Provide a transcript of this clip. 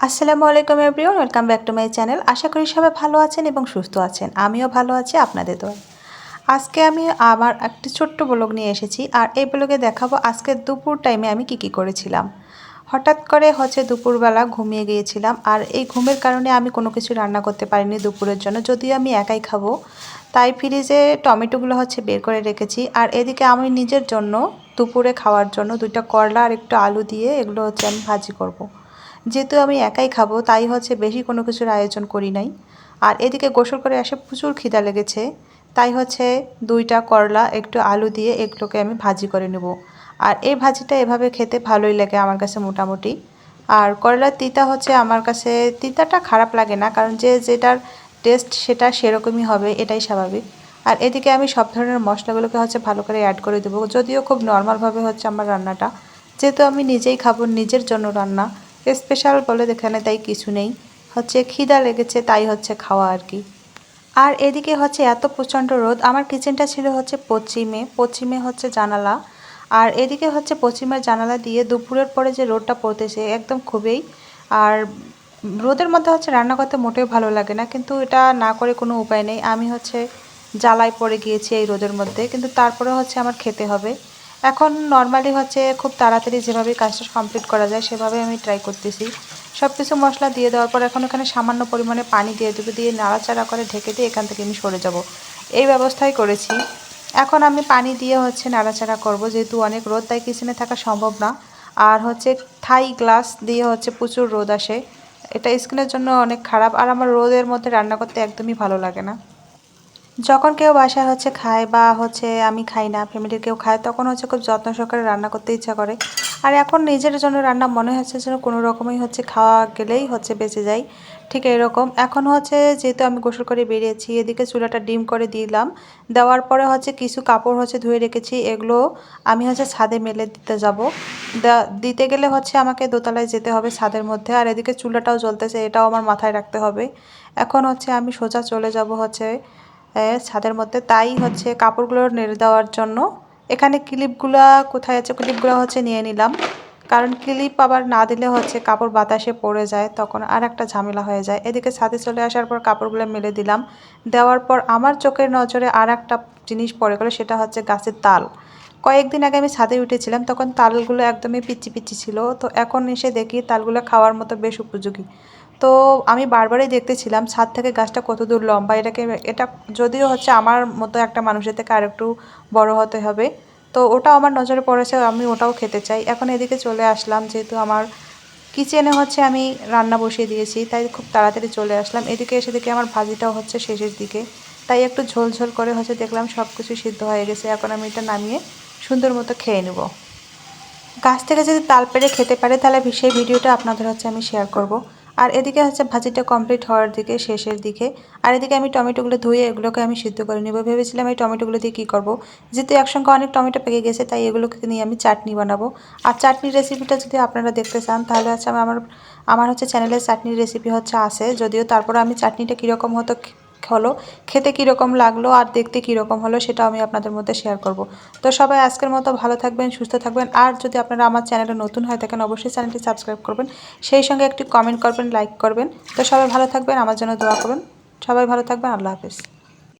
আসসালামু আলাইকুম everyone, welcome back to my channel. আশা করি সবাই ভালো আছেন এবং সুস্থ আছেন। আমিও ভালো আছি আপনাদের দোয়ায়। আজকে আমি আমার একটি ছোট্ট ব্লগ নিয়ে এসেছি, আর এই ব্লগে দেখাবো আজকে দুপুর টাইমে আমি কি করেছিলাম। হঠাৎ করে দুপুরবেলা ঘুমিয়ে গিয়েছিলাম, আর এই ঘুমের কারণে আমি কোনো কিছু রান্না করতে পারিনি দুপুরের জন্য, যদিও আমি একাই খাবো। তাই ফ্রিজে টমেটোগুলো বের করে রেখেছি, আর এদিকে আমি নিজের জন্য দুপুরে খাওয়ার জন্য দুইটা করলা আর একটু আলু দিয়ে এগুলো আমি ভাজি করব। যেহেতু আমি একাই খাবো তাই বেশি কোনো কিছুর আয়োজন করি নাই। আর এদিকে গোসল করে এসে প্রচুর খিদা লেগেছে, তাই দুইটা করলা একটু আলু দিয়ে এগুলোকে আমি ভাজি করে নেব। আর এই ভাজিটা এভাবে খেতে ভালোই লাগে আমার কাছে মোটামুটি। আর করলার তিতা আমার কাছে তিতাটা খারাপ লাগে না, কারণ যে যেটার টেস্ট সেটা সেরকমই হবে, এটাই স্বাভাবিক। আর এদিকে আমি সব ধরনের মশলাগুলোকে ভালো করে অ্যাড করে দেবো, যদিও খুব নর্মালভাবে আমার রান্নাটা, যেহেতু আমি নিজেই খাবো, নিজের জন্য রান্না, স্পেশাল বলে এখানে তাই কিছু নেই। খিদা লেগেছে তাই খাওয়া আর কি। আর এদিকে এত প্রচণ্ড রোদ, আমার কিচেনটা ছিল পশ্চিমে পশ্চিমে জানালা। আর এদিকে পশ্চিমের জানালা দিয়ে দুপুরের পরে যে রোদটা পড়তেছে একদম খুবই। আর রোদের মধ্যে রান্না করতে মোটেও ভালো লাগে না, কিন্তু এটা না করে কোনো উপায় নেই। আমি জ্বালায় পড়ে গিয়েছি এই রোদের মধ্যে, কিন্তু তারপরে আমার খেতে হবে। এখন নর্মালি খুব তাড়াতাড়ি যেভাবে কাজটা কমপ্লিট করা যায় সেভাবে আমি ট্রাই করতেছি। সব কিছু মশলা দিয়ে দেওয়ার পর এখন এখানে সামান্য পরিমাণে পানি দিয়ে দেবো, দিয়ে নাড়াচাড়া করে ঢেকে দিয়ে এখান থেকে আমি সরে যাব, এই ব্যবস্থাই করেছি। এখন আমি পানি দিয়ে নাড়াচাড়া করব, যেহেতু অনেক রোদ তাই কিচেনে থাকা সম্ভব না। আর থাই গ্লাস দিয়ে প্রচুর রোদ আসে, এটা স্কিনের জন্য অনেক খারাপ। আর আমার রোদের মধ্যে রান্না করতে একদমই ভালো লাগে না। যখন কেউ বাসায় খায় বা আমি খাই না, ফ্যামিলির কেউ খায়, তখন খুব যত্ন সহকারে রান্না করতে ইচ্ছা করে। আর এখন নিজের জন্য রান্না মনে যেন কোনো রকমই খাওয়া গেলেই বেঁচে যায়, ঠিক এরকম। এখন যেহেতু আমি গোসল করে বেরিয়েছি, এদিকে চুলাটা ডিম করে দিলাম। দেওয়ার পরে কিছু কাপড় ধুয়ে রেখেছি, এগুলো আমি ছাদে মেলে দিতে যাব। দিতে গেলে আমাকে দোতলায় যেতে হবে ছাদের মধ্যে। আর এদিকে চুলাটাও জ্বলতেছে, এটাও আমার মাথায় রাখতে হবে। এখন আমি সোজা চলে যাব ছাদের মধ্যে, তাই কাপড়গুলো নেড়ে দেওয়ার জন্য এখানে ক্লিপগুলো কোথায় আছে, ক্লিপগুলো নিয়ে নিলাম। কারণ ক্লিপ আবার না দিলে কাপড় বাতাসে পড়ে যায়, তখন আর একটা ঝামেলা হয়ে যায়। এদিকে ছাদে চলে আসার পর কাপড়গুলো মেলে দিলাম। দেওয়ার পর আমার চোখের নজরে আর একটা জিনিস পড়ে গেলো, সেটা গাছের তাল। কয়েকদিন আগে আমি ছাদে উঠেছিলাম, তখন তালগুলো একদমই পিচ্ছি পিচ্ছি ছিল। তো এখন এসে দেখি তালগুলো খাওয়ার মতো বেশ উপযোগী। তো আমি বারবারই দেখতেছিলাম ছাদ থেকে গাছটা কত দূর লম্বা, এটা যদিও আমার মতো একটা মানুষের থেকে আরেকটু বড় হতে হবে। তো ওটাও আমার নজরে পড়েছে, আমি ওটাও খেতে চাই। এখন এদিকে চলে আসলাম, যেহেতু আমার কিচেনে আমি রান্না বসিয়ে দিয়েছি, তাই খুব তাড়াতাড়ি চলে আসলাম। এদিকে এসে দেখি আমার ভাজিটাও শেষের দিকে, তাই একটু ঝোল ঝোল করে দেখলাম সব কিছু সিদ্ধ হয়ে গেছে। এখন আমি এটা নামিয়ে সুন্দর মতো খেয়ে নেব। গাছ থেকে যদি তাল পেড়ে খেতে পারে তাহলে সেই ভিডিওটা আপনাদের আমি শেয়ার করব। আর এদিকে ভাজিটা কমপ্লিট হওয়ার দিকে, শেষের দিকে। আর এদিকে আমি টমেটোগুলো ধুয়ে এগুলোকে আমি সিদ্ধ করে নেব। ভেবেছিলাম এই টমেটোগুলো দিয়ে কী করব, যেহেতু একসঙ্গে অনেক টমেটো পেকে গেছে, তাই এগুলোকে নিয়ে আমি চাটনি বানাবো। আর চাটনির রেসিপিটা যদি আপনারা দেখতে চান তাহলে আমার চ্যানেলের চাটনির রেসিপি আছে, যদিও তারপরে আমি চাটনিটা কীরকম হলো, খেতে কীরকম লাগলো আর দেখতে কীরকম হলো সেটাও আমি আপনাদের মধ্যে শেয়ার করব। তো সবাই আজকের মতো ভালো থাকবেন, সুস্থ থাকবেন। আর যদি আপনারা আমার চ্যানেলে নতুন হয়ে থাকেন অবশ্যই চ্যানেলটি সাবস্ক্রাইব করবেন, সেই সঙ্গে একটি কমেন্ট করবেন, লাইক করবেন। তো সবাই ভালো থাকবেন, আমার জন্য দোয়া করবেন। সবাই ভালো থাকবেন, আল্লাহ হাফেজ।